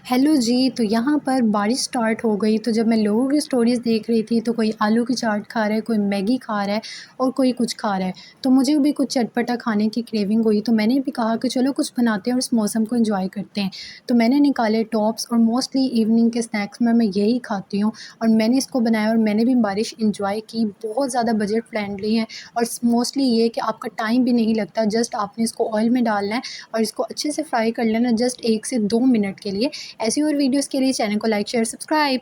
Hello जी, तो यहाँ पर बारिश स्टार्ट हो गई, तो जब मैं लोगों की स्टोरीज़ देख रही थी तो कोई आलू की चाट खा रहा है, कोई मैगी खा रहा है और कोई कुछ खा रहा है। तो मुझे भी कुछ चटपटा खाने की क्रेविंग हुई, तो मैंने भी कहा कि चलो कुछ बनाते हैं और इस मौसम को एंजॉय करते हैं। तो मैंने निकाले टॉप्स और मोस्टली इवनिंग के स्नैक्स में मैं यही खाती हूँ और मैंने इसको बनाया और मैंने भी बारिश एंजॉय की। बहुत ज़्यादा बजट फ्रेंडली है और मोस्टली ये कि आपका टाइम भी नहीं लगता, जस्ट आपने इसको ऑयल में डालना है और इसको अच्छे से फ्राई कर लेना जस्ट 1 से 2 मिनट के लिए। ऐसी और वीडियोज़ के लिए चैनल को लाइक, शेयर, सब्सक्राइब।